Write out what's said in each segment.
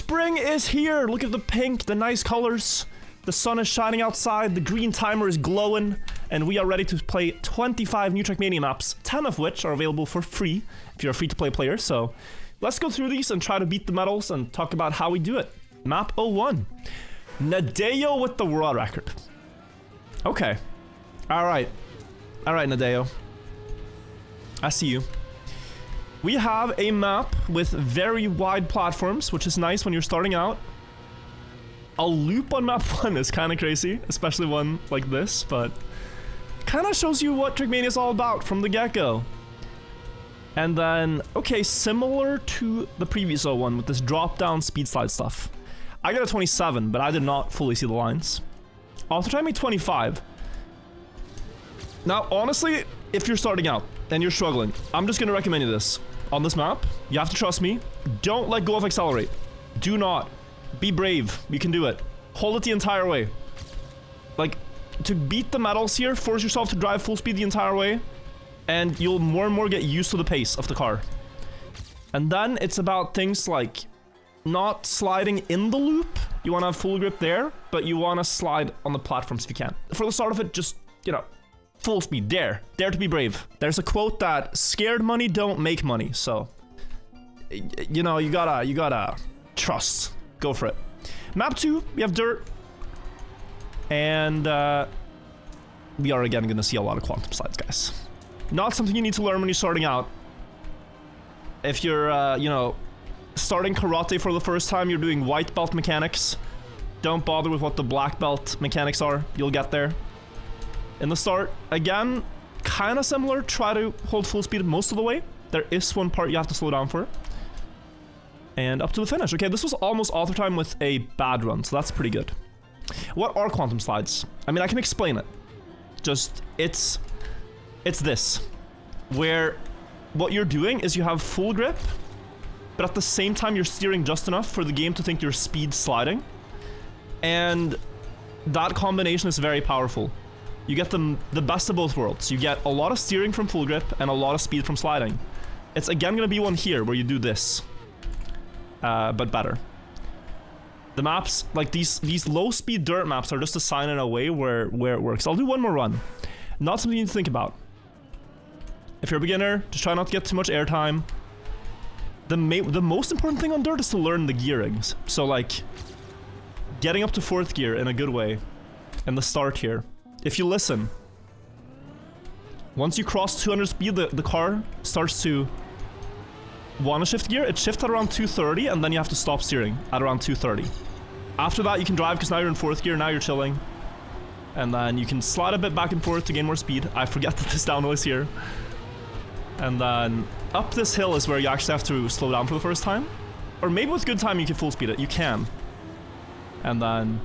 Spring is here! Look at the pink, the nice colors. The sun is shining outside, the green timer is glowing, and we are ready to play 25 new Trackmania maps, 10 of which are available for free if you're a free-to-play player. So let's go through these and try to beat the medals and talk about how we do it. Map 01. Nadeo with the world record. Okay. Alright. Alright, Nadeo. I see you. We have a map with very wide platforms, which is nice when you're starting out. A loop on map 1 is kind of crazy, especially one like this, but kind of shows you what Trackmania is all about from the get-go. And then, okay, similar to the previous one with this drop-down speed slide stuff. I got a 27, but I did not fully see the lines. Auto time made 25. Now, honestly, if you're starting out and you're struggling, I'm just going to recommend you this. On this map, you have to trust me. Don't let go of accelerate. Do not. Be brave. You can do it. Hold it the entire way. Like, to beat the medals here, force yourself to drive full speed the entire way, and you'll more and more get used to the pace of the car. And then it's about things like not sliding in the loop. You want to have full grip there, but you want to slide on the platforms if you can. For the start of it, just, you know, full speed. Dare to be brave. There's a quote that scared money don't make money, so you know, you gotta trust. Go for it. Map 2, we have dirt, and we are again gonna see a lot of quantum slides, guys. Not something you need to learn when you're starting out. If you're you know, starting karate for the first time, you're doing white belt mechanics, don't bother with what the black belt mechanics are. You'll get there. In the start, again, kind of similar. Try to hold full speed most of the way. There is one part you have to slow down for. And up to the finish. Okay, this was almost auto time with a bad run, so that's pretty good. What are quantum slides? I mean, I can explain it. Just, it's this. Where what you're doing is you have full grip, but at the same time you're steering just enough for the game to think you're speed sliding. And that combination is very powerful. You get the best of both worlds. You get a lot of steering from full grip and a lot of speed from sliding. It's again gonna be one here where you do this, but better. The maps, like these low speed dirt maps, are just designed in a way where it works. I'll do one more run. Not something you need to think about. If you're a beginner, just try not to get too much airtime. The most important thing on dirt is to learn the gearings. So like, getting up to 4th gear in a good way, and the start here. If you listen, once you cross 200 speed, the car starts to want to shift gear. It shifts at around 230, and then you have to stop steering at around 230. After that, you can drive because now you're in 4th gear, now you're chilling. And then you can slide a bit back and forth to gain more speed. I forget that this downhill is here. And then up this hill is where you actually have to slow down for the first time. Or maybe with good time you can full speed it. You can. And then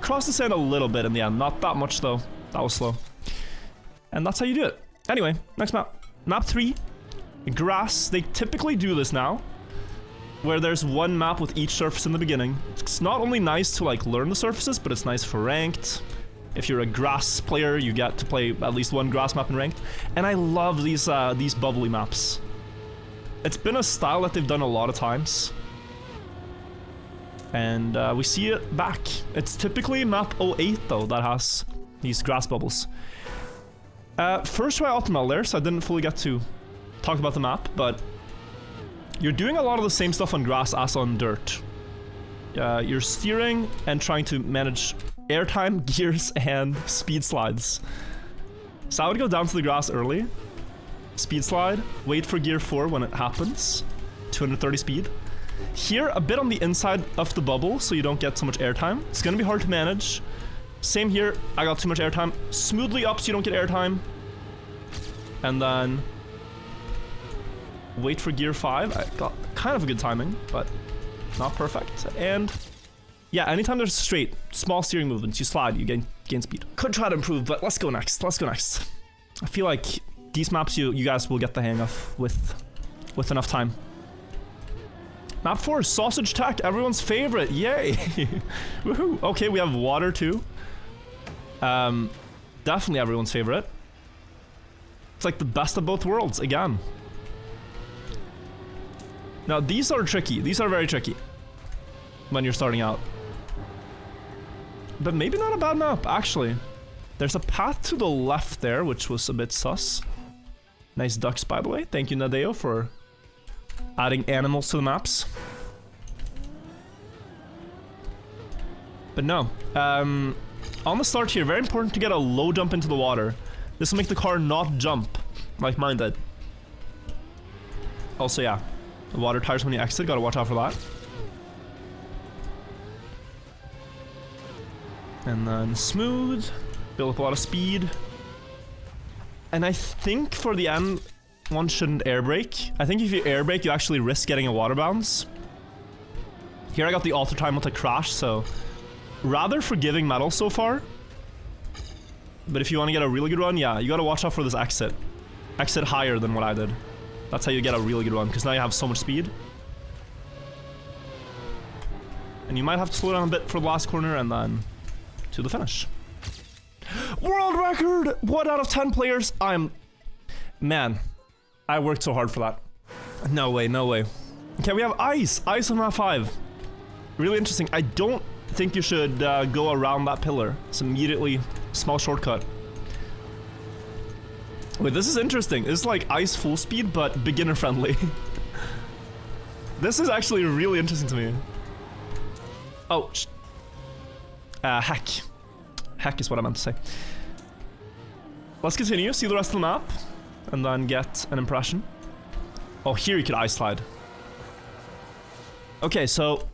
cross the sand a little bit in the end. Not that much though. That was slow. And that's how you do it. Anyway, next map. Map 3. Grass. They typically do this now, where there's one map with each surface in the beginning. It's not only nice to like learn the surfaces, but it's nice for ranked. If you're a grass player, you get to play at least one grass map in ranked. And I love these bubbly maps. It's been a style that they've done a lot of times. And we see it back. It's typically map 08 though that has these grass bubbles. First try optimal there, so I didn't fully get to talk about the map, but you're doing a lot of the same stuff on grass as on dirt. You're steering and trying to manage airtime, gears, and speed slides. So I would go down to the grass early, speed slide, wait for gear 4 when it happens, 230 speed. Here, a bit on the inside of the bubble so you don't get so much airtime. It's gonna be hard to manage. Same here, I got too much airtime. Smoothly up so you don't get airtime. And then wait for gear 5. I got kind of a good timing, but not perfect. And yeah, anytime there's straight, small steering movements, you slide, you gain speed. Could try to improve, but let's go next. Let's go next. I feel like these maps you guys will get the hang of with enough time. Map 4, Sausage Tech, everyone's favorite. Yay! Woohoo! Okay, we have water too. Definitely everyone's favorite. It's like the best of both worlds again. Now these are tricky. These are very tricky. when you're starting out. But maybe not a bad map, actually. There's a path to the left there, which was a bit sus. Nice ducks, by the way. Thank you, Nadeo, for adding animals to the maps. But no. On the start here, very important to get a low jump into the water. This will make the car not jump, like mine did. Also, yeah. The water tires when you exit, gotta watch out for that. And then smooth. Build up a lot of speed. And I think for the end, one shouldn't air brake. I think if you air brake, you actually risk getting a water bounce. Here I got the auto time with a crash, so rather forgiving metal so far. But if you want to get a really good run, yeah, you gotta watch out for this exit. Exit higher than what I did. That's how you get a really good run, because now you have so much speed. And you might have to slow down a bit for the last corner and then to the finish. World record! 1 out of 10 players. Man, I worked so hard for that. No way, no way. Okay, we have ice. Ice on map 5. Really interesting. I don't think you should go around that pillar. It's immediately small shortcut. Wait, this is interesting. This is like ice full speed, but beginner friendly. This is actually really interesting to me. Oh, heck. Heck is what I meant to say. Let's continue, see the rest of the map, and then get an impression. Oh, here you could ice slide. Okay, so...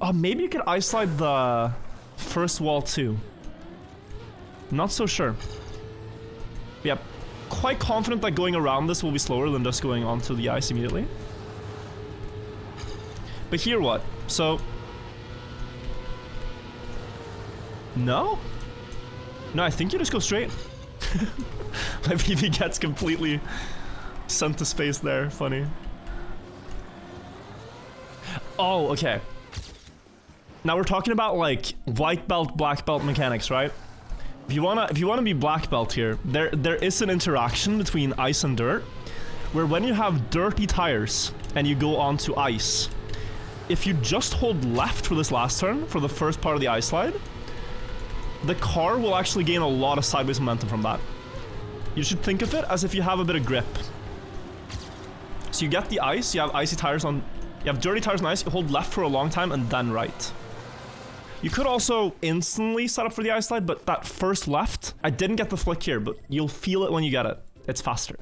Oh, maybe you could ice slide the first wall too. Not so sure. Yep. Quite confident that going around this will be slower than just going onto the ice immediately. But here what? So... No? No, I think you just go straight. My PB gets completely sent to space there. Funny. Oh, okay. Now we're talking about like white belt, black belt mechanics, right? If you wanna be black belt here, there is an interaction between ice and dirt, where when you have dirty tires and you go onto ice, if you just hold left for this last turn for the first part of the ice slide, the car will actually gain a lot of sideways momentum from that. You should think of it as if you have a bit of grip. So you get the ice, you have icy tires on, you have dirty tires on ice, you hold left for a long time and then right. You could also instantly set up for the ice slide, but that first left, I didn't get the flick here, but you'll feel it when you get it. It's faster,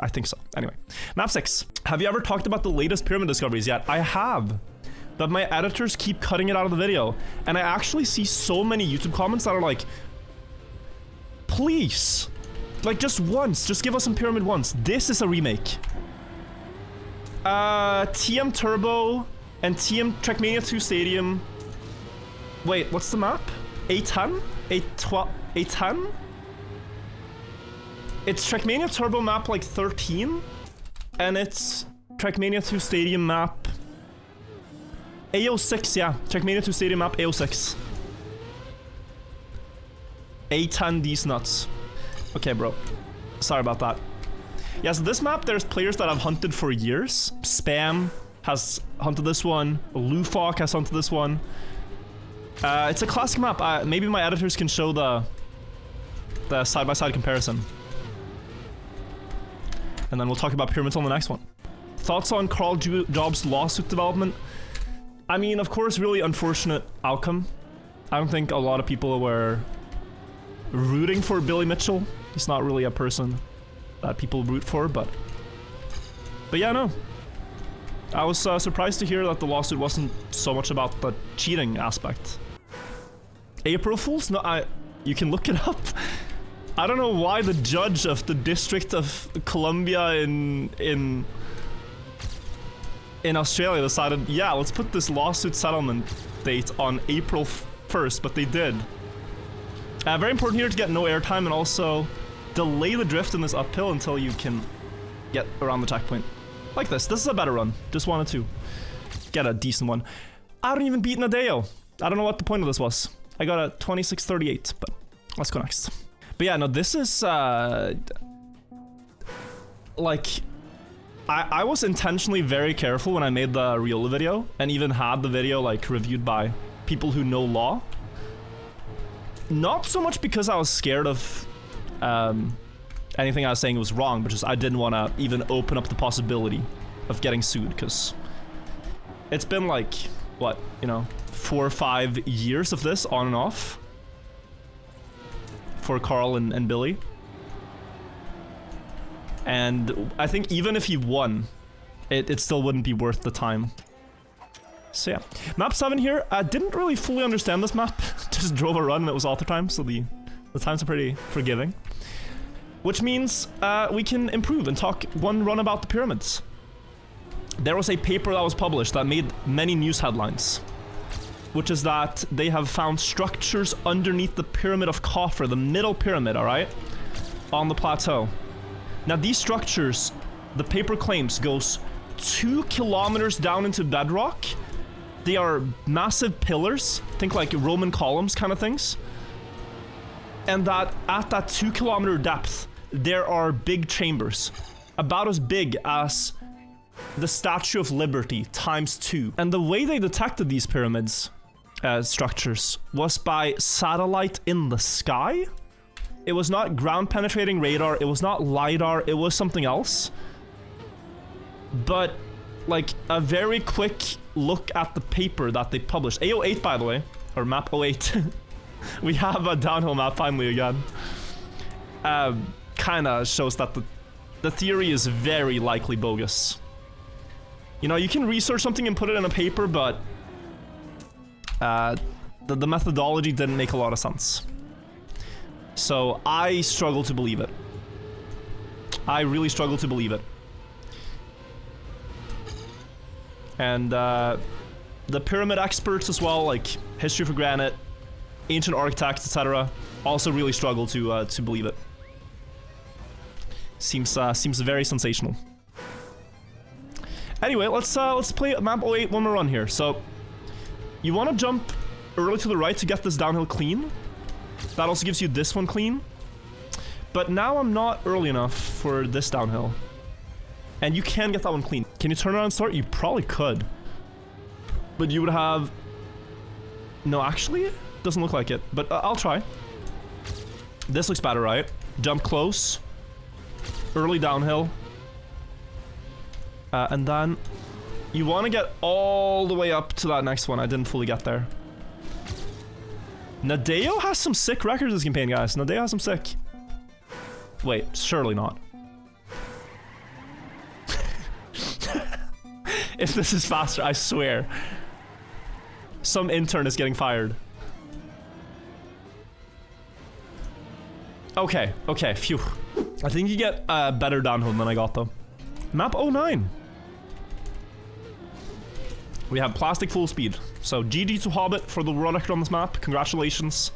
I think so. Anyway, map 6. Have you ever talked about the latest pyramid discoveries yet? I have. But my editors keep cutting it out of the video. And I actually see so many YouTube comments that are like, please, like just once, just give us some pyramid once. This is a remake. TM Turbo and TM Trackmania 2 Stadium. Wait, what's the map? A10? A10? It's Trackmania Turbo map like 13. And it's Trackmania 2 Stadium map A06, yeah. Trackmania 2 Stadium map A06. A10 these nuts. Okay, bro. Sorry about that. Yeah, so this map, there's players that have hunted for years. Spam has hunted this one. Lufok has hunted this one. It's a classic map. Maybe my editors can show the side-by-side comparison. And then we'll talk about pyramids on the next one. Thoughts on Carl Jobs' lawsuit development? I mean, of course, really unfortunate outcome. I don't think a lot of people were rooting for Billy Mitchell. He's not really a person that people root for, but yeah, no. I was surprised to hear that the lawsuit wasn't so much about the cheating aspect. April Fools? No, you can look it up. I don't know why the judge of the District of Columbia in Australia decided, yeah, let's put this lawsuit settlement date on April 1st, but they did. Very important here to get no airtime and also delay the drift in this uphill until you can get around the checkpoint. Like this. This is a better run. Just wanted to get a decent one. I don't even beat Nadeo. I don't know what the point of this was. I got a 26:38, but let's go next. But yeah, no, this is like I was intentionally very careful when I made the real video, and even had the video like reviewed by people who know law. Not so much because I was scared of anything I was saying was wrong, but just I didn't want to even open up the possibility of getting sued, because it's been like, what, you know, 4 or 5 years of this on and off for Carl and Billy. And I think even if he won, it still wouldn't be worth the time. So yeah. Map 7 here. I didn't really fully understand this map. Just drove a run and it was auto time, so the times are pretty forgiving. Which means we can improve and talk one run about the pyramids. There was a paper that was published that made many news headlines, which is that they have found structures underneath the Pyramid of Khafre, the middle pyramid, alright? On the plateau. Now these structures, the paper claims, goes 2 kilometers down into bedrock. They are massive pillars, think like Roman columns kind of things. And that at that 2 kilometer depth, there are big chambers, about as big as the Statue of Liberty times 2. And the way they detected these pyramids structures was by satellite in the sky. It was not ground penetrating radar, it was not LiDAR, it was something else. But like a very quick look at the paper that they published. A08, by the way, or map 08. We have a downhill map finally again. Kinda shows that the theory is very likely bogus. You know, you can research something and put it in a paper, but the methodology didn't make a lot of sense. So I struggle to believe it. I really struggle to believe it. And the pyramid experts as well, like History for Granite, Ancient Architects, etc., also really struggle to believe it. Seems very sensational. Anyway, let's play map 08 one more run here. So you want to jump early to the right to get this downhill clean. That also gives you this one clean. But now I'm not early enough for this downhill. And you can get that one clean. Can you turn around and start? You probably could. But you would have... No, actually, it doesn't look like it. But I'll try. This looks better, right? Jump close. Early downhill. And then you want to get all the way up to that next one. I didn't fully get there. Nadeo has some sick records this campaign, guys. Nadeo has some sick. Wait, surely not. If this is faster, I swear. Some intern is getting fired. Okay, okay, phew. I think you get better downhill than I got, though. Map 09. We have plastic full speed. So GG to Hobbit for the world record on this map. Congratulations.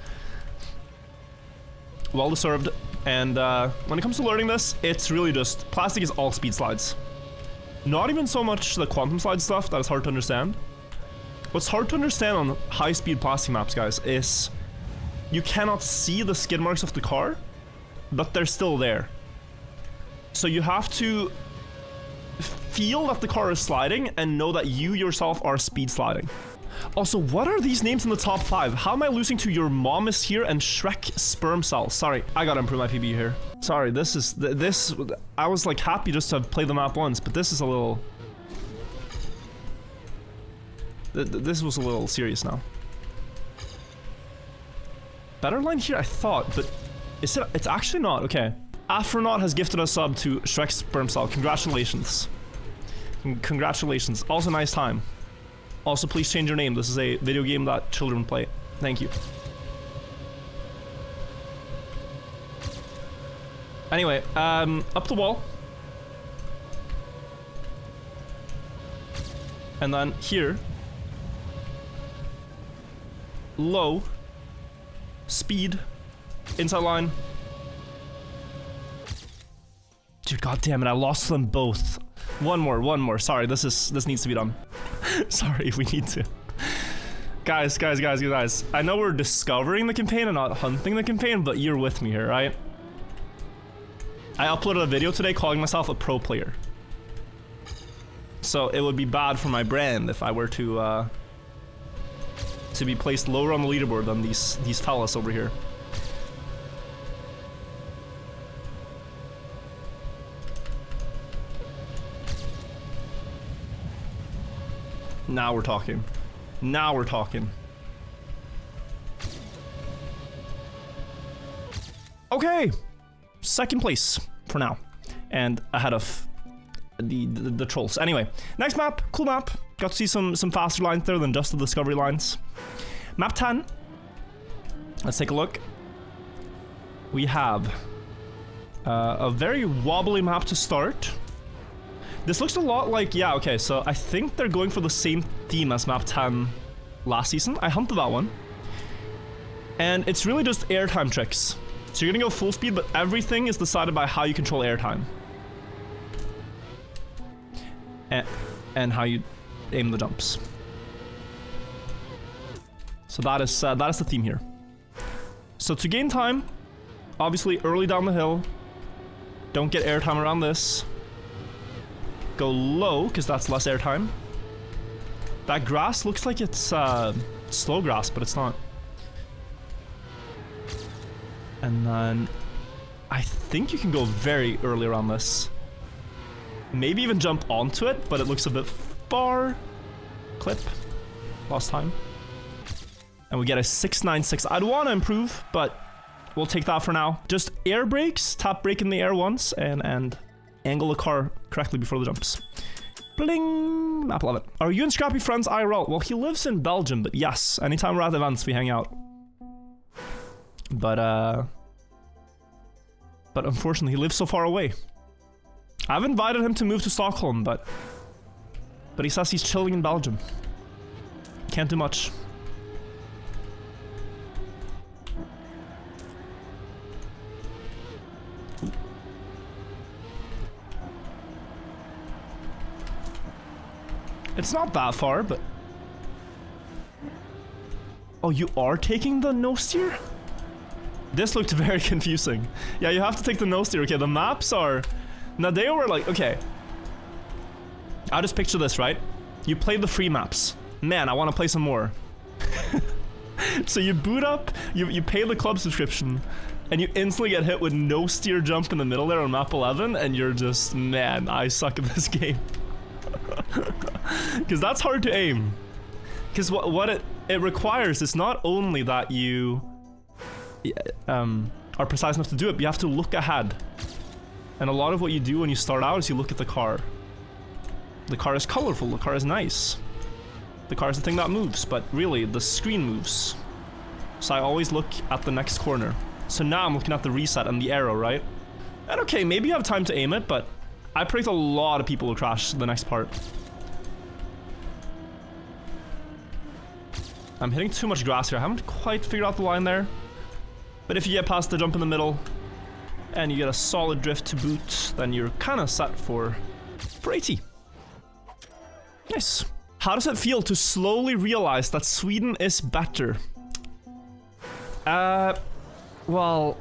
Well deserved. And when it comes to learning this, it's really just... Plastic is all speed slides. Not even so much the quantum slide stuff that is hard to understand. What's hard to understand on high-speed plastic maps, guys, is you cannot see the skid marks of the car, but they're still there. So you have to feel that the car is sliding and know that you yourself are speed sliding. Also, what are these names in the top 5? How am I losing to Your Mom Is Here and Shrek Sperm Cell? Sorry, I gotta improve my PB here. Sorry, this is... I was like happy just to play the map once, but this is a little... This was a little serious now. Better line here, I thought, but... It's actually not, okay. Afronaut has gifted a sub to Shrek Sperm Cell. Congratulations. Congratulations. Also, nice time. Also, please change your name. This is a video game that children play. Thank you. Anyway, up the wall. And then here. Low. Speed. Inside line. Dude, goddammit, I lost them both. One more. Sorry, this needs to be done. Sorry, we need to. Guys. I know we're discovering the campaign and not hunting the campaign, but you're with me here, right? I uploaded a video today calling myself a pro player. So it would be bad for my brand if I were to be placed lower on the leaderboard than these fellas over here. Now we're talking. Now we're talking. Okay, second place for now, and ahead of the trolls. Anyway, next map, cool map. Got to see some faster lines there than just the discovery lines. Map 10. Let's take a look. We have a very wobbly map to start. This looks a lot like, yeah, okay, so I think they're going for the same theme as map 10 last season. I hunted that one. And it's really just airtime tricks. So you're gonna go full speed, but everything is decided by how you control airtime. And how you aim the jumps. So that is the theme here. So to gain time, obviously early down the hill. Don't get airtime around this. Go low, because that's less airtime. That grass looks like it's slow grass, but it's not. And then I think you can go very early around this. Maybe even jump onto it, but it looks a bit far. Clip. Lost time. And we get a 696. I'd want to improve, but we'll take that for now. Just air brakes, tap brake in the air once, and angle the car correctly before the jumps. Bling! Map 11. Are you and Scrappy friends IRL? Well, he lives in Belgium, but yes, anytime we're at events, we hang out. But unfortunately, he lives so far away. I've invited him to move to Stockholm, but he says he's chilling in Belgium. Can't do much. It's not that far, but... Oh, you are taking the no steer? This looked very confusing. Yeah, you have to take the no steer. Okay, the maps are... Now they were like, okay. I'll just picture this, right? You play the free maps. Man, I want to play some more. So you boot up, you pay the club subscription, and you instantly get hit with no steer jump in the middle there on map 11, and you're just, man, I suck at this game. Because that's hard to aim. Because what it requires is not only that you are precise enough to do it, but you have to look ahead. And a lot of what you do when you start out is you look at the car. The car is colorful, the car is nice. The car is the thing that moves, but really, the screen moves. So I always look at the next corner. So now I'm looking at the reset and the arrow, right? And okay, maybe you have time to aim it, but I predict a lot of people will crash the next part. I'm hitting too much grass here. I haven't quite figured out the line there. But if you get past the jump in the middle, and you get a solid drift to boot, then you're kind of set for 80. Nice. How does it feel to slowly realize that Sweden is better? Well,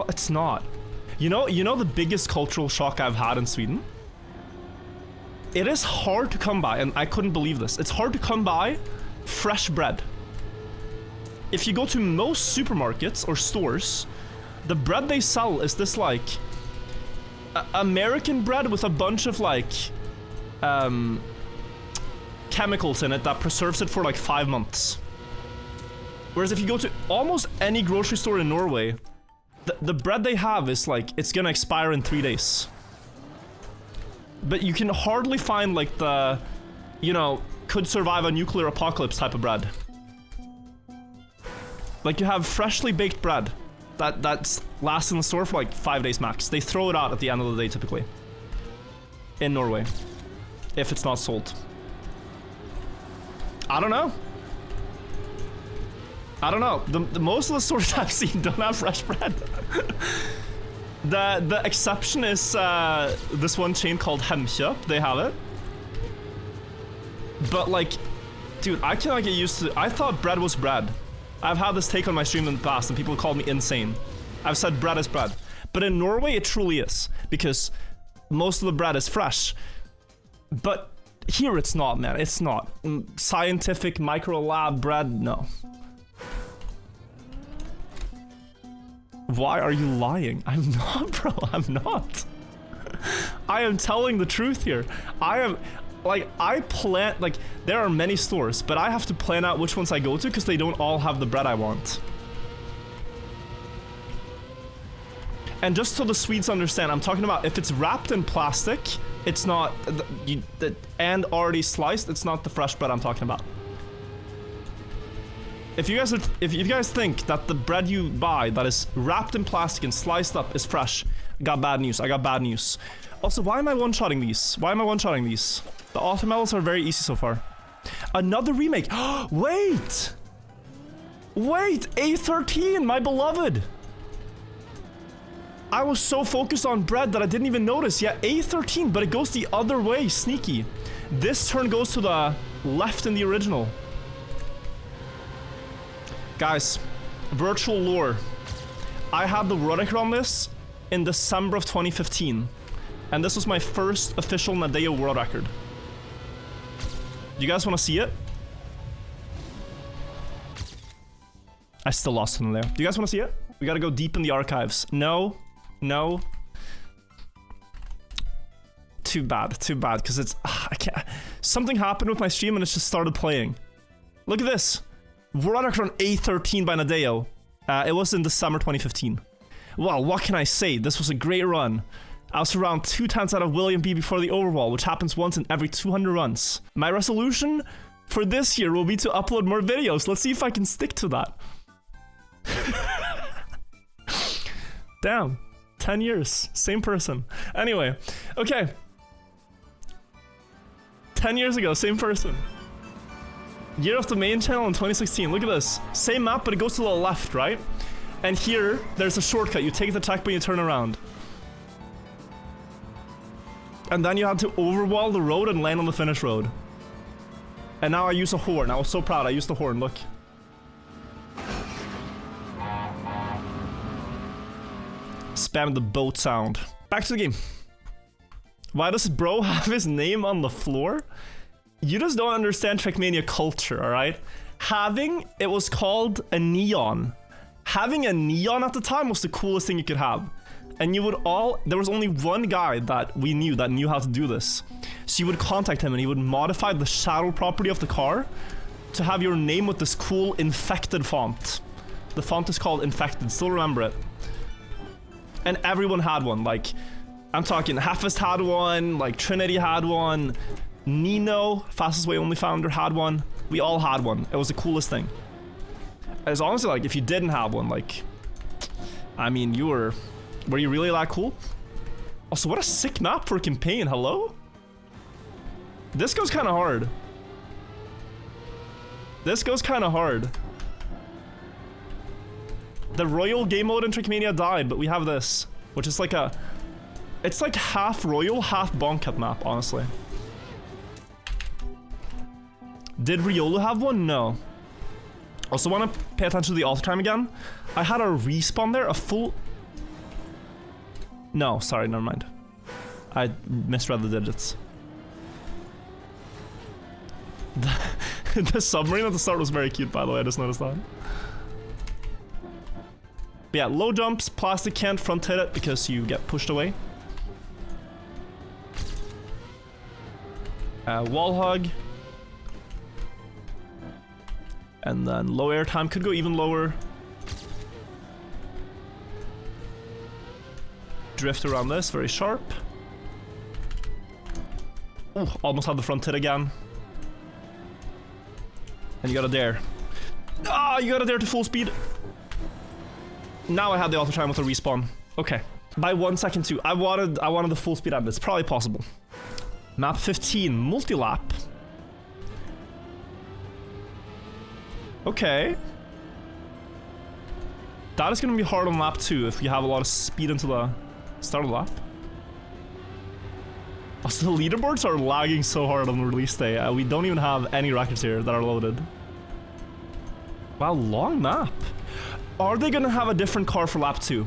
it's not. You know the biggest cultural shock I've had in Sweden? It is hard to come by, and I couldn't believe this. It's hard to come by fresh bread. If you go to most supermarkets or stores, the bread they sell is this like American bread with a bunch of like chemicals in it that preserves it for like 5 months. Whereas if you go to almost any grocery store in Norway, the bread they have is like, it's gonna expire in 3 days. But you can hardly find like the, you know, could survive a nuclear apocalypse type of bread. Like you have freshly baked bread that lasts in the store for like 5 days max. They throw it out at the end of the day typically. In Norway. If it's not sold. I don't know. The most of the stores I've seen don't have fresh bread. The exception is this one chain called Hemkjøp. They have it. But like, dude, I cannot get used to. I thought bread was bread. I've had this take on my stream in the past, and people called me insane. I've said bread is bread, but in Norway it truly is, because most of the bread is fresh. But here it's not, man. It's not. Scientific micro lab bread, no. Why are you lying? I'm not, bro. I'm not. I am telling the truth here. I am, like, I plan, like, there are many stores, but I have to plan out which ones I go to because they don't all have the bread I want. And just so the Swedes understand, I'm talking about if it's wrapped in plastic, it's not, and already sliced, it's not the fresh bread I'm talking about. If you guys think that the bread you buy that is wrapped in plastic and sliced up is fresh, I got bad news. I got bad news. Also, why am I one-shotting these? Why am I one-shotting these? The auto medals are very easy so far. Another remake. Wait! Wait! A13, my beloved! I was so focused on bread that I didn't even notice. Yeah, A13, but it goes the other way. Sneaky. This turn goes to the left in the original. Guys, Wirtual lore. I had the world record on this in December of 2015. And this was my first official Nadeo world record. You guys want to see it? I still lost to Nadeo. Do you guys want to see it? We gotta go deep in the archives. No. No. Too bad, because it's... I can't... Something happened with my stream and it just started playing. Look at this. World record on A13 by Nadeo. It was in December 2015. Well, what can I say? This was a great run. I was around 2 times out of William B before the overwall, which happens once in every 200 runs. My resolution for this year will be to upload more videos. Let's see if I can stick to that. Damn. 10 years. Same person. Anyway. Okay. 10 years ago, same person. Year of the main channel in 2016. Look at this. Same map, but it goes to the left, right? And here, there's a shortcut. You take the attack, but you turn around. And then you had to overwall the road and land on the finish road. And now I use a horn. I was so proud. I used the horn. Look. Spam the boat sound. Back to the game. Why does bro have his name on the floor? You just don't understand Trackmania culture, alright? It was called a neon. Having a neon at the time was the coolest thing you could have. And you would there was only one guy that we knew that knew how to do this. So you would contact him and he would modify the shadow property of the car to have your name with this cool infected font. The font is called Infected, still remember it. And everyone had one, like, I'm talking Hafest had one, like Trinity had one, Nino, Fastest Way Only founder, had one. We all had one. It was the coolest thing. It's honestly like, if you didn't have one, like, I mean, were you really that cool? Also, what a sick map for a campaign, hello? This goes kind of hard. This goes kind of hard. The Royal game mode in Trackmania died, but we have this, which is like a... It's like half Royal, half Bonk Cut map, honestly. Did Riolu have one? No. Also want to pay attention to the alter time again. I had a respawn there, a full... No, sorry, never mind. I misread the digits. The submarine at the start was very cute, by the way, I just noticed that. But yeah, low jumps, plastic can't front hit it because you get pushed away. Wall hug. And then low airtime, could go even lower. Drift around this, very sharp. Ooh, almost had the front hit again. And you gotta dare. Ah, you gotta dare to full speed. Now I had the auto time with a respawn. Okay. By 1 second too. I wanted the full speed end. It's probably possible. Map 15, multi-lap. Okay. That is gonna be hard on lap 2 if you have a lot of speed into the start of the lap. Also, the leaderboards are lagging so hard on the release day. We don't even have any records here that are loaded. Wow, long map. Are they gonna have a different car for lap 2?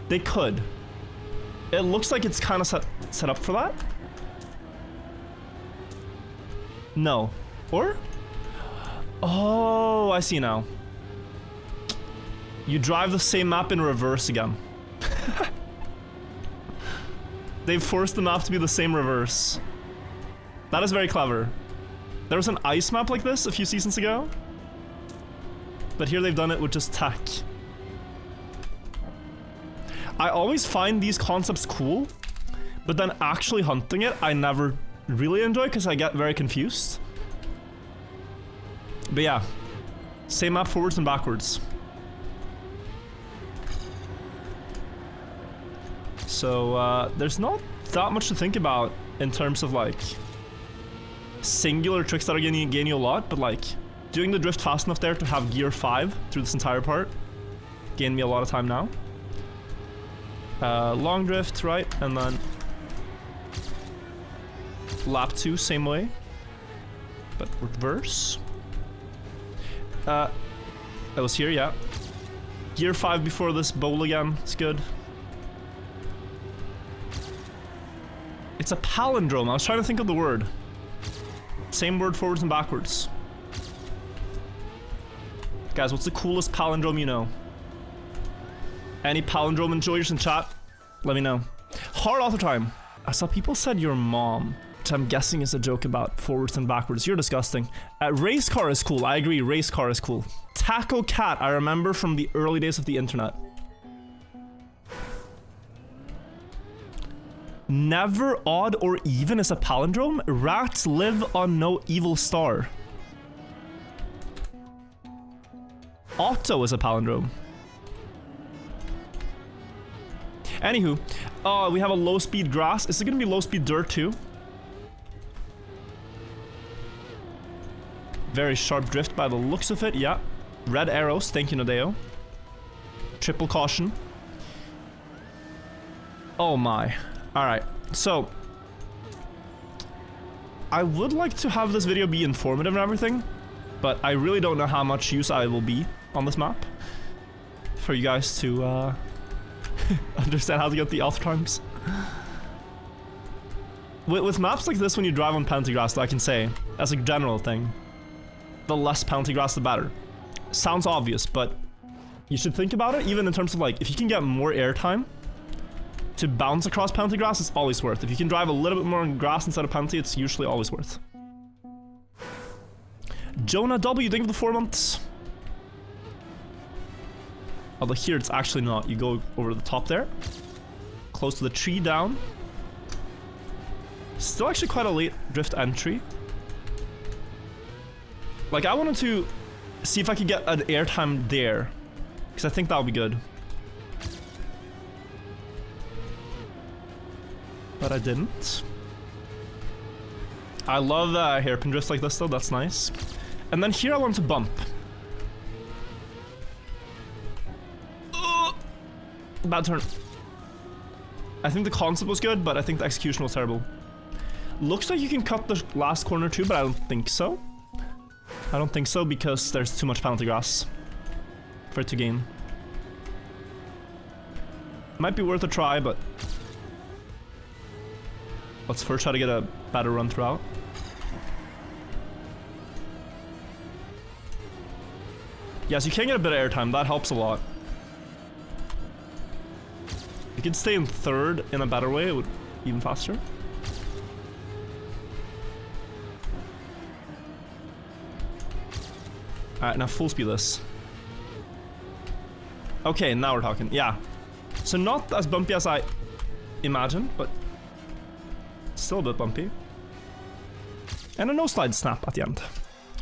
They could. It looks like it's kind of set up for that. No. Or? Oh, I see now. You drive the same map in reverse again. They've forced the map to be the same reverse. That is very clever. There was an ice map like this a few seasons ago. But here they've done it with just tech. I always find these concepts cool, but then actually hunting it, I never really enjoy because I get very confused. But yeah, same map forwards and backwards. So there's not that much to think about in terms of like singular tricks that are gonna gain you a lot, but like doing the drift fast enough there to have gear 5 through this entire part gained me a lot of time now. Long drift, right, and then lap 2 same way, but reverse. It was here, yeah. Gear 5 before this bowl again, it's good. It's a palindrome, I was trying to think of the word. Same word forwards and backwards. Guys, what's the coolest palindrome you know? Any palindrome enjoyers in chat? Let me know. Hard author time. I saw people said your mom, which I'm guessing is a joke about forwards and backwards. You're disgusting. Race car is cool. I agree, race car is cool. Taco cat, I remember from the early days of the internet. Never odd or even is a palindrome. Rats live on no evil star. Otto is a palindrome. Anywho, we have a low speed grass. Is it gonna be low speed dirt too? Very sharp drift by the looks of it, yeah. Red arrows, thank you Nadeo. Triple caution. Oh my. Alright, so I would like to have this video be informative and everything, but I really don't know how much use I will be on this map for you guys to understand how to get the author times. With maps like this, when you drive on penalty grass, I can say, as a general thing, the less penalty grass the better. Sounds obvious, but you should think about it even in terms of like, if you can get more airtime to bounce across penalty grass, it's always worth. If you can drive a little bit more on grass instead of penalty, it's usually always worth. Jonah W, thank you for the 4 months. Although here it's actually not. You go over the top there. Close to the tree down. Still actually quite a late drift entry. Like I wanted to see if I could get an airtime there, because I think that would be good. But I didn't. I love hairpin drifts like this though, that's nice. And then here I want to bump. Bad turn. I think the concept was good, but I think the execution was terrible. Looks like you can cut the last corner too, but I don't think so. I don't think so because there's too much penalty grass for it to gain. Might be worth a try, but let's first try to get a better run throughout. Yes, you can get a bit of airtime, that helps a lot. You could stay in third in a better way, it would be even faster. Alright, now full speed this. Okay, now we're talking. Yeah. So not as bumpy as I imagined, but still a bit bumpy. And a no slide snap at the end.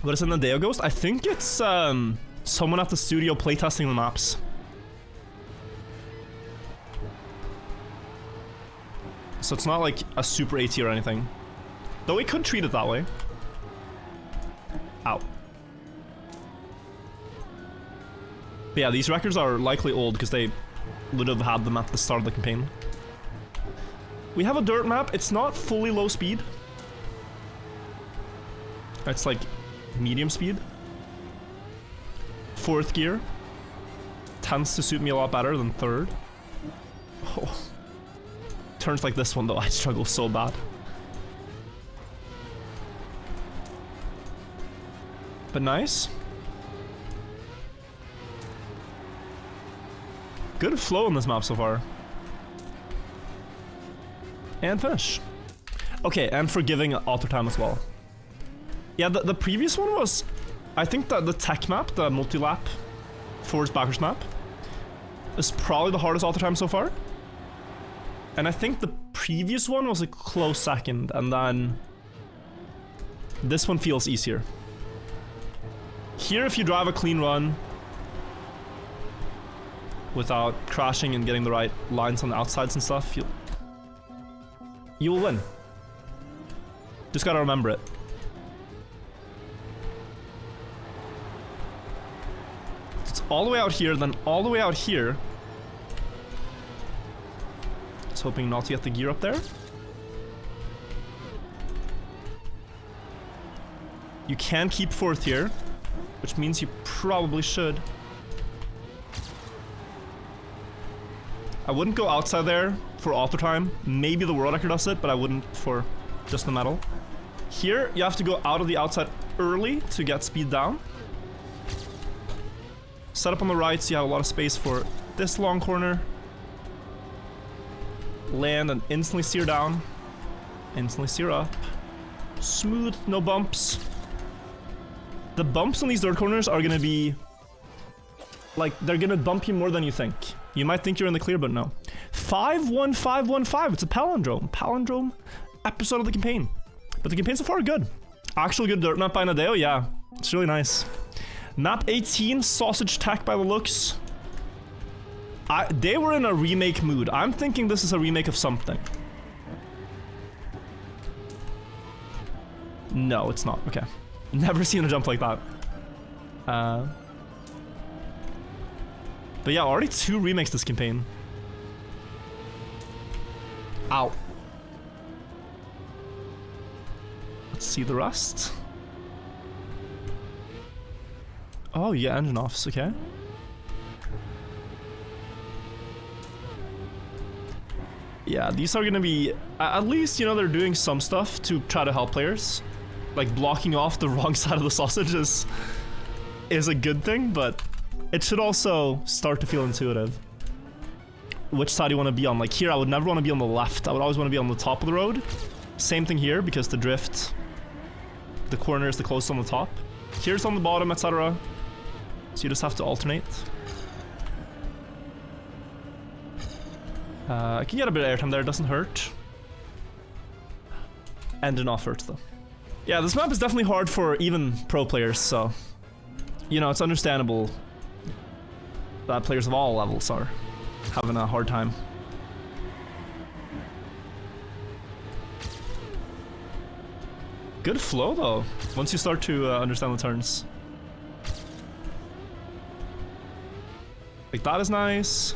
What is in the Nadeo Ghost? I think it's someone at the studio playtesting the maps. So it's not like a super AT or anything. Though we could treat it that way. Ow. But yeah, these records are likely old because they would have had them at the start of the campaign. We have a dirt map. It's not fully low speed. It's like medium speed. 4th gear. Tends to suit me a lot better than 3rd. Oh. Turns like this one though, I struggle so bad. But nice. Good flow on this map so far. And finish. Okay, and forgiving auto time as well. Yeah, the previous one was, I think that the tech map, the multi-lap forwards backwards map, is probably the hardest auto time so far. And I think the previous one was a close second, and then this one feels easier. Here, if you drive a clean run without crashing and getting the right lines on the outsides and stuff, you will win. Just gotta remember it. It's all the way out here, then all the way out here. Just hoping not to get the gear up there. You can keep fourth here, which means you probably should. I wouldn't go outside there for auto time. Maybe the world record does it, but I wouldn't for just the medal. Here, you have to go out of the outside early to get speed down. Set up on the right so you have a lot of space for this long corner. Land and instantly steer down. Instantly steer up. Smooth, no bumps. The bumps on these dirt corners are gonna be... like, they're gonna bump you more than you think. You might think you're in the clear, but no. 51515, it's a palindrome. Palindrome episode of the campaign. But the campaign so far good. Actual good dirt map by Nadeo, yeah. It's really nice. Map 18, sausage tech by the looks. They were in a remake mood. I'm thinking this is a remake of something. No, it's not. Okay. Never seen a jump like that. But yeah, already 2 remakes this campaign. Ow. Let's see the rest. Oh, yeah, engine offs, okay. Yeah, these are gonna be... at least, you know, they're doing some stuff to try to help players. Like, blocking off the wrong side of the sausage is a good thing, but it should also start to feel intuitive. Which side you want to be on. Like here, I would never want to be on the left. I would always want to be on the top of the road. Same thing here, because the drift, the corner is the closest on the top. Here's on the bottom, etc. So you just have to alternate. I can get a bit of airtime there, it doesn't hurt. Engine off hurts though. Yeah, this map is definitely hard for even pro players, so... you know, it's understandable that players of all levels are having a hard time. Good flow though, once you start to understand the turns. Like that is nice.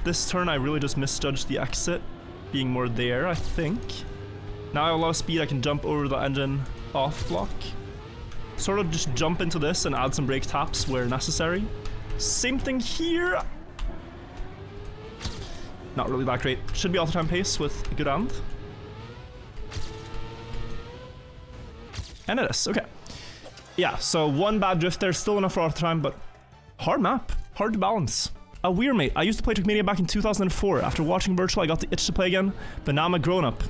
This turn I really just misjudged the exit being more there, I think. Now I have a lot of speed, I can jump over the engine off block. Sort of just jump into this and add some brake taps where necessary. Same thing here. Not really that great. Should be auto time pace with a good end. And it is, okay. Yeah, so one bad drift there, still enough for auto time, but hard map, hard to balance. A weird mate. I used to play Trackmania back in 2004. After watching Wirtual, I got the itch to play again, but now I'm a grown-up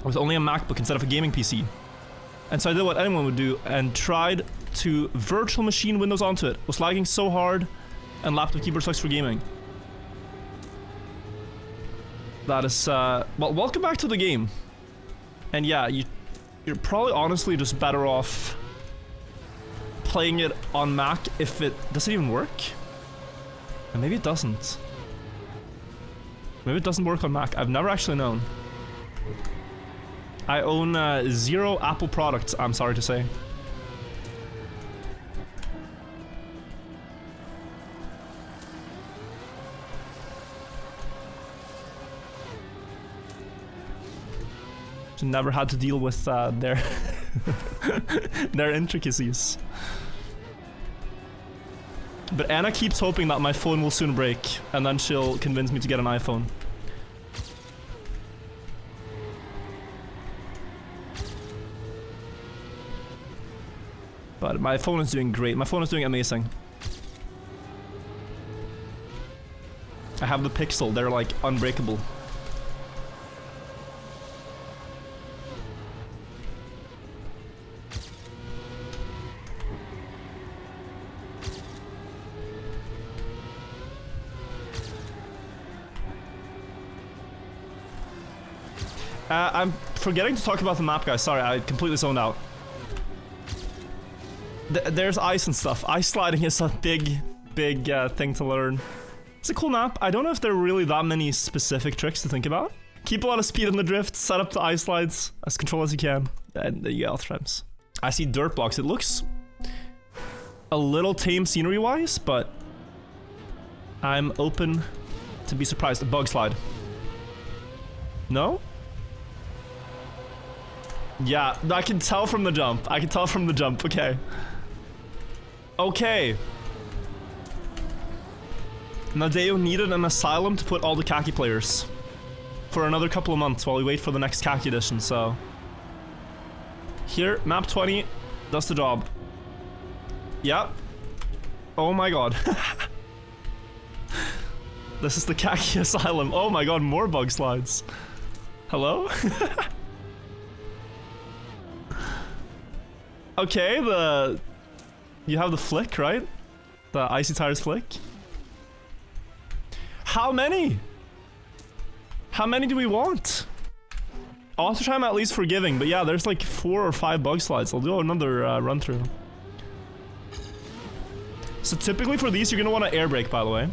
with only a MacBook instead of a gaming PC. And so I did what anyone would do and tried to virtual machine Windows onto it. Was lagging so hard, and laptop keyboard sucks for gaming. That is, well, welcome back to the game. And yeah, you're probably honestly just better off playing it on Mac if it... does it even work? And maybe it doesn't. Maybe it doesn't work on Mac. I've never actually known. I own 0 Apple products, I'm sorry to say. Never had to deal with their their intricacies. But Anna keeps hoping that my phone will soon break, and then she'll convince me to get an iPhone. But my phone is doing great. My phone is doing amazing. I have the Pixel. They're like unbreakable. I'm forgetting to talk about the map, guys. Sorry, I completely zoned out. There's ice and stuff. Ice sliding is a big thing to learn. It's a cool map. I don't know if there are really that many specific tricks to think about. Keep a lot of speed in the drift, set up the ice slides as control as you can, and you get Airtime. I see dirt blocks. It looks a little tame scenery-wise, but I'm open to be surprised. A bug slide. No? Yeah, I can tell from the jump. I can tell from the jump. Okay. Okay. Nadeo needed an asylum to put all the khaki players for another couple of months while we wait for the next khaki edition, so... Here, map 20 does the job. Yep. Oh my god. This is the khaki asylum. Oh my god, more bug slides. Hello? Okay, you have the flick, right? The icy tires flick. How many? How many do we want? Autotime at least forgiving, but yeah, there's like 4 or 5 bug slides. I'll do another run through. So typically for these, you're gonna want to air brake, by the way.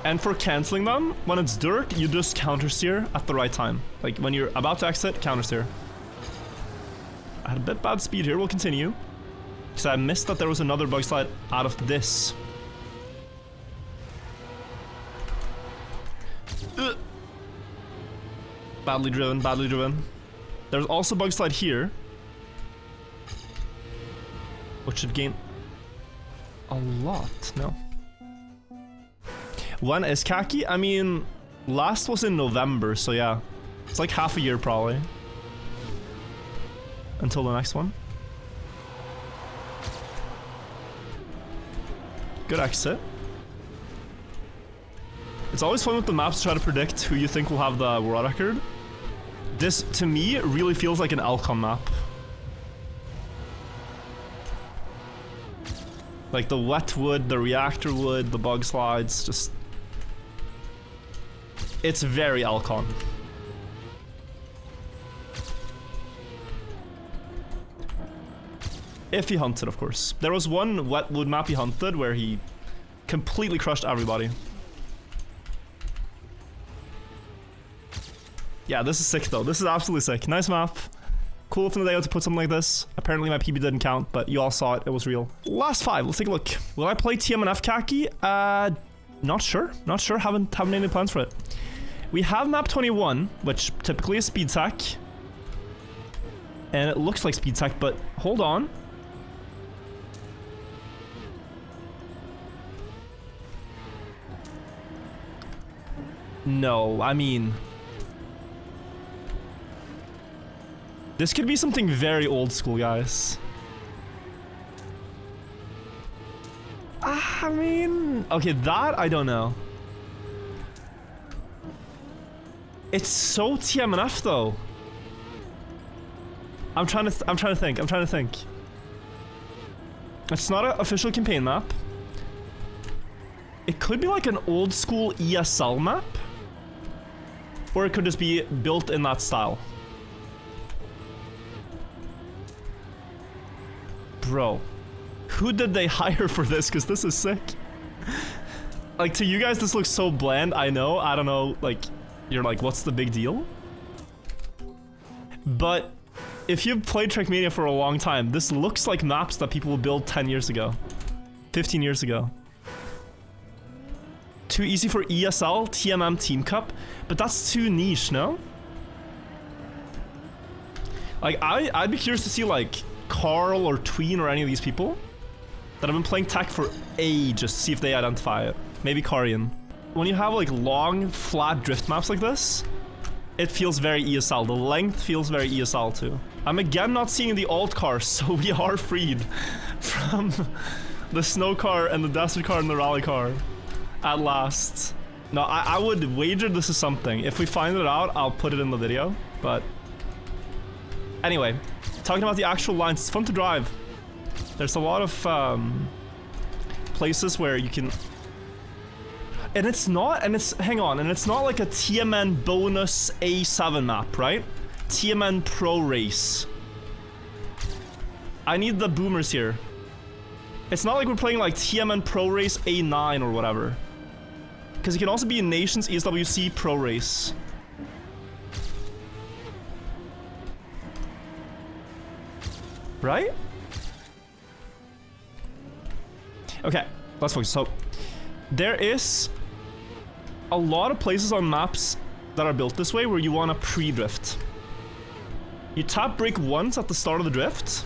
And for canceling them, when it's dirt, you just counter steer at the right time. Like when you're about to exit, counter steer. I had a bit bad speed here. We'll continue. Because I missed that there was another bug slide out of this. Badly driven, badly driven. There's also bug slide here, which should gain a lot. No. When is khaki? I mean, last was in November, so yeah. It's like half a year probably. Until the next one. Good exit. It's always fun with the maps to try to predict who you think will have the world record. This, to me, really feels like an Alcon map. Like the wet wood, the reactor wood, the bug slides, just... It's very Alcon. If he hunted, of course. There was one wet wood map he hunted where he completely crushed everybody. Yeah, this is sick though. This is absolutely sick. Nice map. Cool from the day to put something like this. Apparently my PB didn't count, but you all saw it. It was real. Last 5. Let's take a look. Will I play TMNF khaki? Not sure. Not sure. Haven't any plans for it. We have map 21, which typically is speed tech. And it looks like speed tech, but hold on. No, I mean... This could be something very old school, guys. I mean... Okay, that I don't know. It's so TMNF though. I'm trying to think. It's not an official campaign map. It could be like an old school ESL map. Or it could just be built in that style. Bro, who did they hire for this? Because this is sick. Like, to you guys, this looks so bland. I know. I don't know. Like, you're like, what's the big deal? But if you've played Trackmania for a long time, this looks like maps that people will build 10 years ago. 15 years ago. Too easy for ESL, TMM Team Cup. But that's too niche, no? Like, I'd be curious to see, like, Carl or Tween or any of these people that I've been playing tech for ages to see if they identify it. Maybe Karian. When you have like long, flat drift maps like this, it feels very ESL. The length feels very ESL too. I'm again not seeing the alt cars, so we are freed from the snow car and the desert car and the rally car. At last. No, I would wager this is something. If we find it out, I'll put it in the video. But anyway, talking about the actual lines, it's fun to drive. There's a lot of places where you can... And it's not, and it's, hang on, and it's not like a TMN bonus A7 map, right? TMN Pro Race. I need the boomers here. It's not like we're playing like TMN Pro Race A9 or whatever. Because it can also be a Nations ESWC Pro Race. Right? Okay, let's focus. So, there is a lot of places on maps that are built this way where you want to pre-drift. You tap brake once at the start of the drift,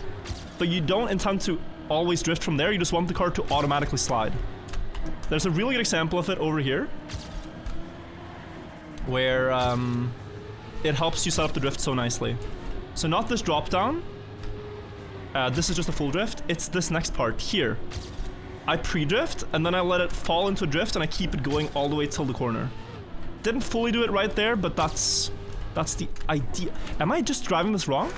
but you don't intend to always drift from there, you just want the car to automatically slide. There's a really good example of it over here, where it helps you set up the drift so nicely. So not this drop down, this is just a full drift, it's this next part here. I pre-drift, and then I let it fall into a drift, and I keep it going all the way till the corner. Didn't fully do it right there, but that's the idea. Am I just driving this wrong?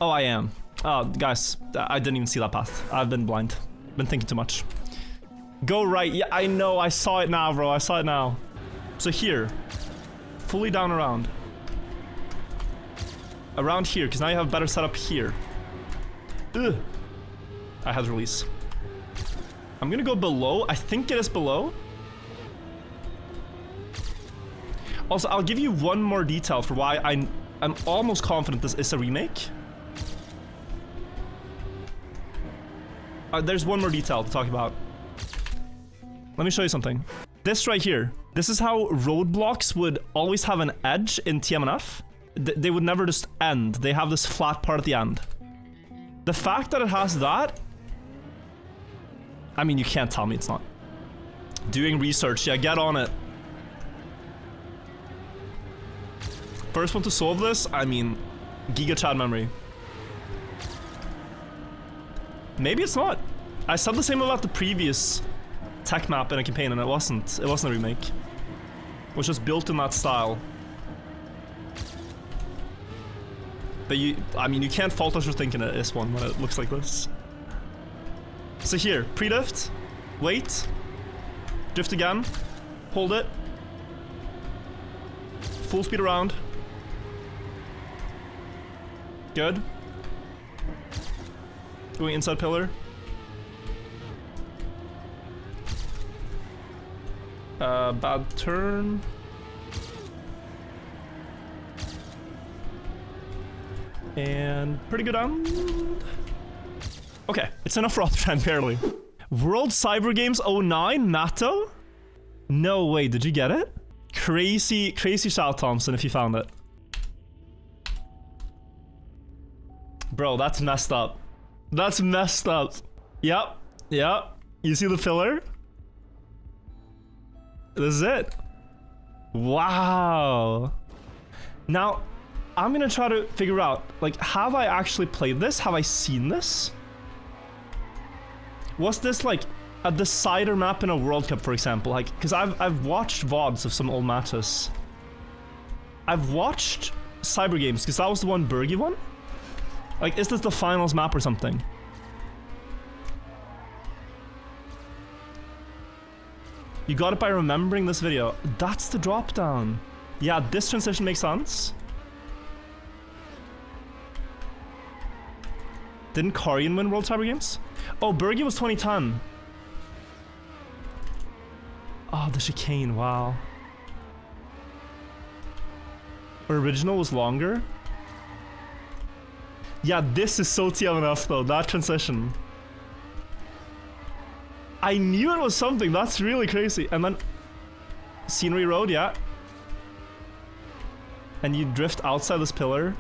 Oh, I am. Guys, I didn't even see that path. I've been blind. Been thinking too much. Go right. Yeah, I know. I saw it now, bro. I saw it now. So here. Fully down around. Around here, because now you have a better setup here. Ugh. I had to release. I'm gonna go below. I think it is below. Also, I'll give you one more detail for why I'm almost confident this is a remake. There's one more detail to talk about. Let me show you something. This right here. This is how roadblocks would always have an edge in TMNF. They would never just end. They have this flat part at the end. The fact that it has that... I mean, you can't tell me it's not. Doing research. Yeah, get on it. First one to solve this, I mean, Giga Chad memory. Maybe it's not. I said the same about the previous tech map in a campaign, and it wasn't. It wasn't a remake. It was just built in that style. But I mean, you can't fault us for thinking it is one when it looks like this. So here, pre-drift, wait, drift again, hold it, full speed around. Good. Going inside pillar. Bad turn. And pretty good on. Okay, it's enough for Optran, barely. World Cyber Games 09, Matto? No way, did you get it? Crazy shout, Thompson, if you found it. Bro, that's messed up. That's messed up. Yep. You see the filler? This is it. Wow. Now, I'm gonna try to figure out, like, have I actually played this? Have I seen this? Was this like a decider map in a World Cup, for example? Like, because I've watched VODs of some old matches. I've watched Cyber Games, because that was the one Bergie won. Like, is this the finals map or something? You got it by remembering this video. That's the drop down. Yeah, this transition makes sense. Didn't Karian win World Cyber Games? Oh, Bergie was 2010. Oh, the chicane, wow. Original was longer? Yeah, this is so TMNF though, that transition. I knew it was something, that's really crazy. And then Scenery Road, yeah. And you drift outside this pillar.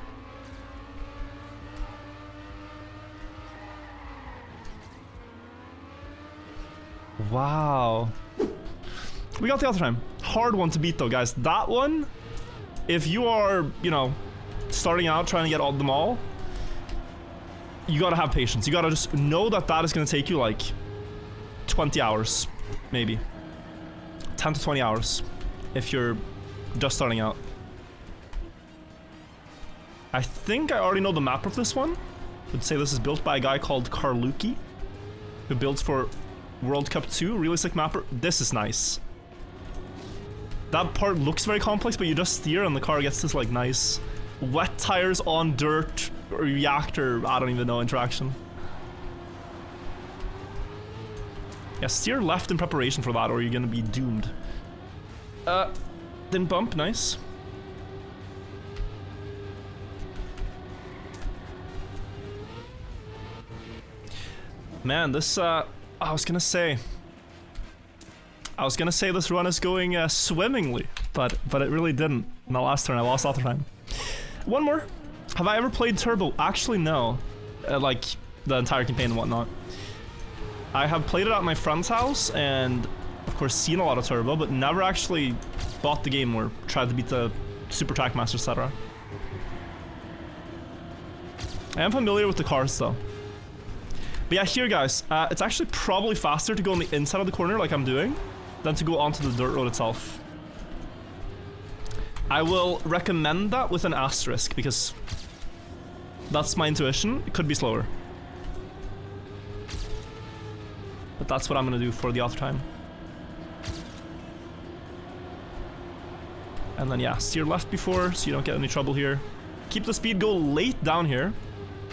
Wow. We got the other time. Hard one to beat though, guys. That one, if you are, you know, starting out trying to get all them all, you gotta have patience. You gotta just know that that is gonna take you like 20 hours, maybe 10 to 20 hours if you're just starting out. I think I already know the map of this one. I'd say this is built by a guy called Carluki, who builds for World Cup 2. Really sick mapper. This is nice. That part looks very complex, but you just steer and the car gets this like nice wet tires on dirt reactor, I don't even know, interaction. Yeah, steer left in preparation for that or you're gonna be doomed. Then bump, nice. Man, this, I was gonna say this run is going swimmingly, but it really didn't. In the last turn, I lost all the time. One more. Have I ever played Turbo? Actually, no. Like, the entire campaign and whatnot. I have played it at my friend's house, and of course seen a lot of Turbo, but never actually bought the game or tried to beat the Super Trackmaster, etc. I am familiar with the cars, though. But yeah, here, guys, it's actually probably faster to go on the inside of the corner, like I'm doing, than to go onto the dirt road itself. I will recommend that with an asterisk, because that's my intuition. It could be slower. But that's what I'm gonna do for the other time. And then, yeah, steer left before, so you don't get any trouble here. Keep the speed, go late down here.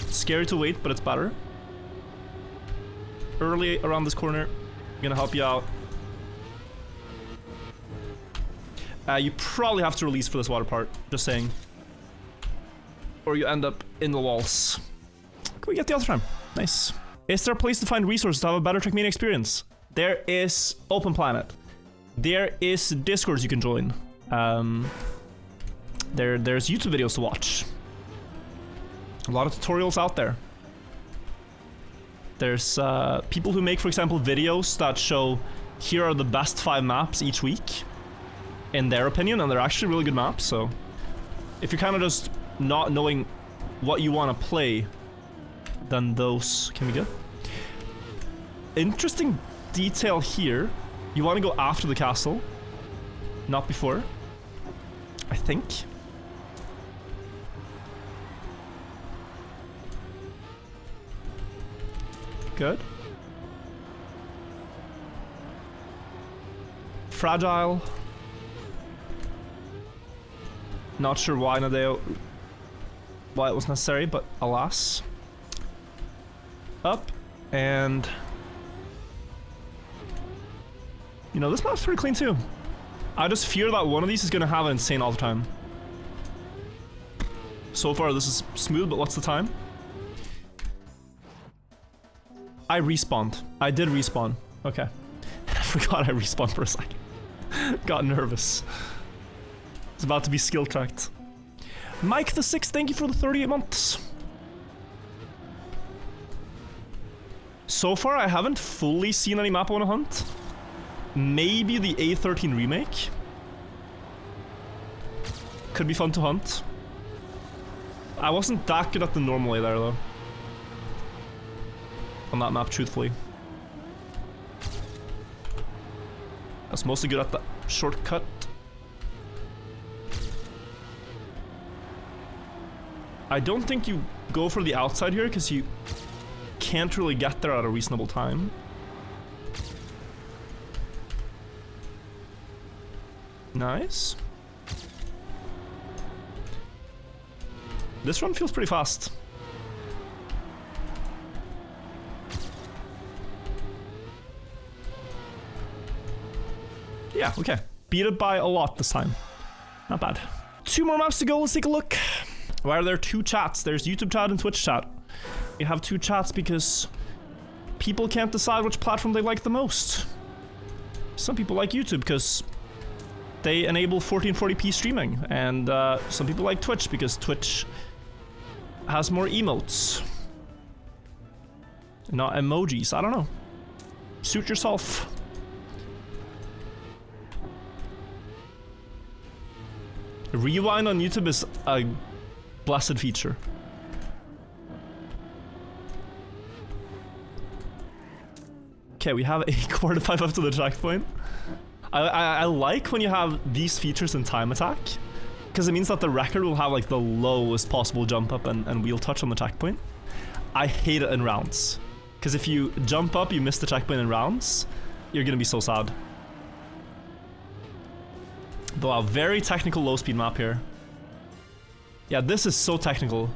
Scary to wait, but it's better. Early around this corner. I'm gonna help you out. You probably have to release for this water part, just saying. Or you end up in the walls. Can we get the other time? Nice. Is there a place to find resources to have a better Trackmania experience? There is Open Planet. There is Discords you can join. There's YouTube videos to watch. A lot of tutorials out there. There's people who make, for example, videos that show here are the best 5 maps each week, in their opinion, and they're actually really good maps, so if you're kind of just not knowing what you want to play, then those can be good. Interesting detail here. You want to go after the castle, not before, I think. Good. Fragile. Not sure why Nadeo, why it was necessary, but alas. Up, and you know, this map's pretty clean too. I just fear that one of these is gonna have an insane all the time. So far this is smooth, but what's the time? I respawned. I did respawn. Okay. I forgot I respawned for a second. Got nervous. It's about to be skill tracked. Mike the 6th, thank you for the 38 months. So far, I haven't fully seen any map I want to hunt. Maybe the A13 remake. Could be fun to hunt. I wasn't that good at the normal way there, though. On that map, truthfully. I was mostly good at the shortcut. I don't think you go for the outside here, because you can't really get there at a reasonable time. Nice. This run feels pretty fast. Yeah, okay. Beat it by a lot this time. Not bad. 2 more maps to go, let's take a look. Why are there 2 chats? There's YouTube chat and Twitch chat. You have 2 chats because people can't decide which platform they like the most. Some people like YouTube because they enable 1440p streaming, and some people like Twitch because Twitch has more emotes. Not emojis, I don't know. Suit yourself. Rewind on YouTube is a blessed feature. Okay, we have a quarter 5 up to the checkpoint. I like when you have these features in time attack, because it means that the record will have like the lowest possible jump up and wheel touch on the checkpoint. I hate it in rounds, because if you jump up, you miss the checkpoint in rounds, you're gonna be so sad. Though a very technical low speed map here. Yeah, this is so technical.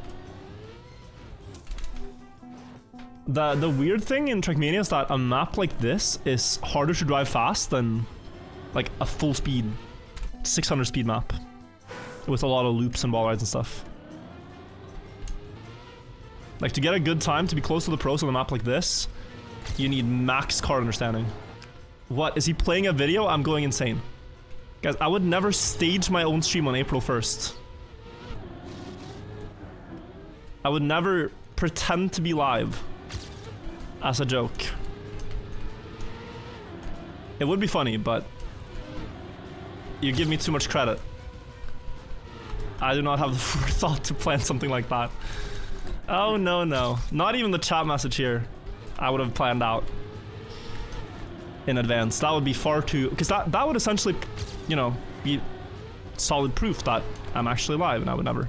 The weird thing in Trackmania is that a map like this is harder to drive fast than like a full speed 600 speed map with a lot of loops and wall rides and stuff. Like, to get a good time, to be close to the pros on a map like this, you need max car understanding. What, is he playing a video? I'm going insane. Guys, I would never stage my own stream on April 1st. I would never pretend to be live as a joke. It would be funny, but you give me too much credit. I do not have the forethought to plan something like that. Oh no, no. Not even the chat message here I would have planned out in advance. That would be far too... because that would essentially, you know, be solid proof that I'm actually live, and I would never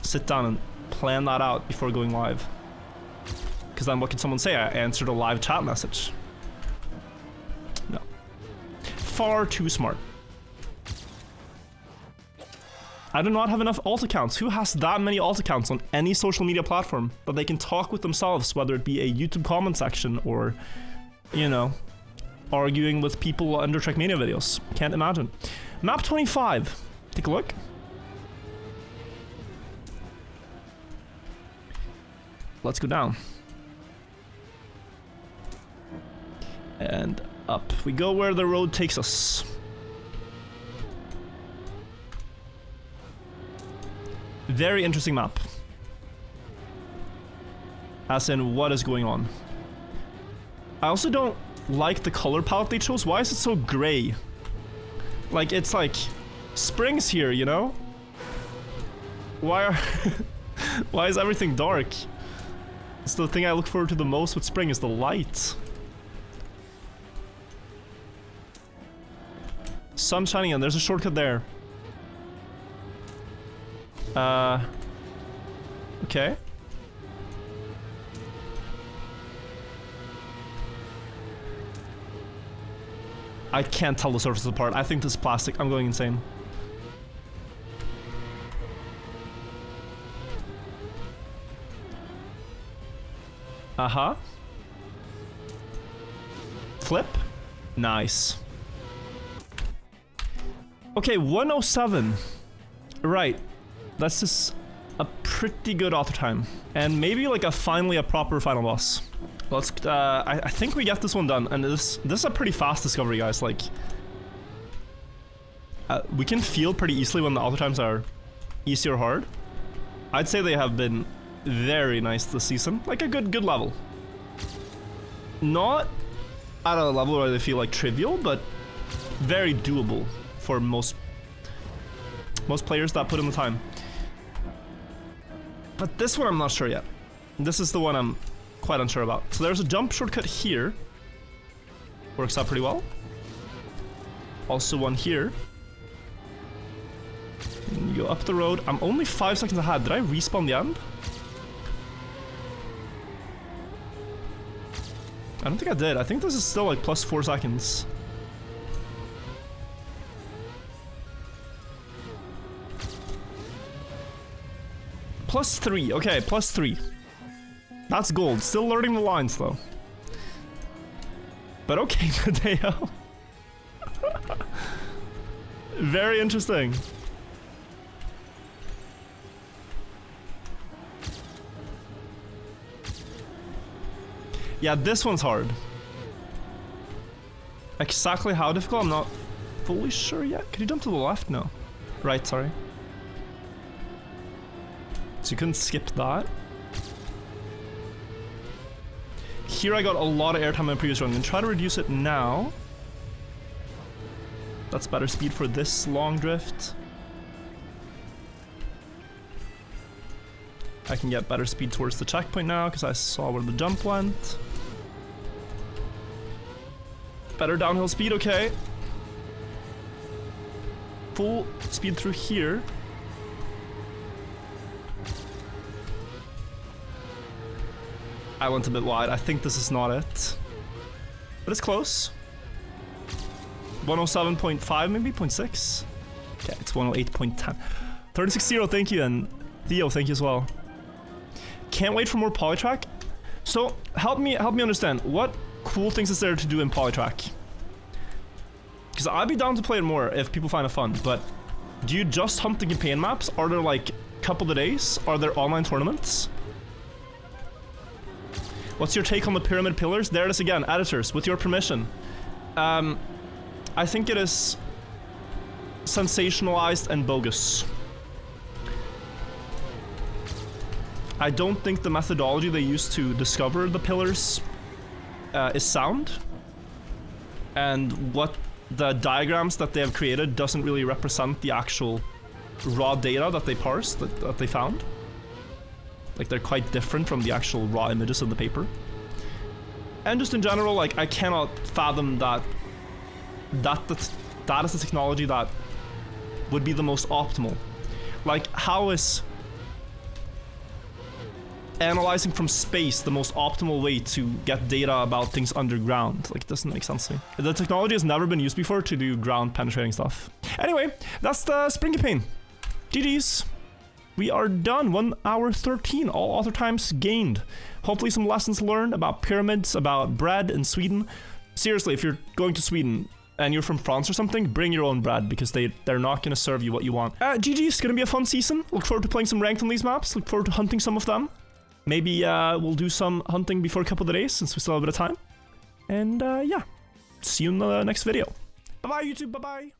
sit down and plan that out before going live. Because then what can someone say? I answered a live chat message. No. Far too smart. I do not have enough alt accounts. Who has that many alt accounts on any social media platform that they can talk with themselves, whether it be a YouTube comment section or, you know, arguing with people under Trackmania videos? Can't imagine. Map 25. Take a look. Let's go down. And up we go where the road takes us. Very interesting map. As in, what is going on? I also don't like the color palette they chose. Why is it so gray? Like, it's like spring's here, you know? Why are why is everything dark? It's the thing I look forward to the most with spring is the light. Sun shining in. There's a shortcut there. Okay. I can't tell the surfaces apart. I think this is plastic. I'm going insane. Uh-huh. Flip. Nice. Okay, 107. Right. That's just a pretty good author time. And maybe like finally a proper final boss. Let's, I think we get this one done. And this is a pretty fast discovery, guys. Like, we can feel pretty easily when the author times are easy or hard. I'd say they have been very nice this season. Like a good level. Not at a level where they feel like trivial, but very doable for most players that put in the time. But this one I'm not sure yet. This is the one I'm quite unsure about. So there's a jump shortcut here. Works out pretty well. Also one here. And you go up the road. I'm only 5 seconds ahead. Did I respawn the end? I don't think I did. I think this is still like plus 4 seconds. Plus 3. Okay, plus 3. That's gold. Still learning the lines though. But okay, Mateo. Very interesting. Yeah, this one's hard. Exactly how difficult, I'm not fully sure yet. Could you jump to the left? No. Right, sorry. So you couldn't skip that. Here I got a lot of airtime in my previous run. I'm gonna try to reduce it now. That's better speed for this long drift. I can get better speed towards the checkpoint now because I saw where the jump went. Better downhill speed, okay. Full speed through here. I went a bit wide. I think this is not it. But it's close. 107.5 maybe? 0.6? Okay, it's 108.10. 36-0, thank you, and Theo, thank you as well. Can't wait for more Polytrack. So, help me understand. What cool things is there to do in Polytrack? Because I'd be down to play it more if people find it fun, but do you just hunt the campaign maps? Are there like a couple of days? Are there online tournaments? What's your take on the pyramid pillars? There it is again, editors, with your permission. I think it is sensationalized and bogus. I don't think the methodology they used to discover the pillars is sound. And what the diagrams that they have created doesn't really represent the actual raw data that they parsed, that they found. Like, they're quite different from the actual raw images in the paper. And just in general, like, I cannot fathom that that is the technology that would be the most optimal. Like, how is analyzing from space the most optimal way to get data about things underground? Like, it doesn't make sense to me. The technology has never been used before to do ground penetrating stuff. Anyway, that's the spring campaign. GG's. We are done. 1 hour 13. All author times gained. Hopefully some lessons learned about pyramids, about bread in Sweden. Seriously, if you're going to Sweden and you're from France or something, bring your own bread because they're not going to serve you what you want. GG's, gonna be a fun season. Look forward to playing some ranked on these maps. Look forward to hunting some of them. Maybe we'll do some hunting before a couple of days since we still have a bit of time. And yeah, see you in the next video. Bye-bye, YouTube. Bye-bye.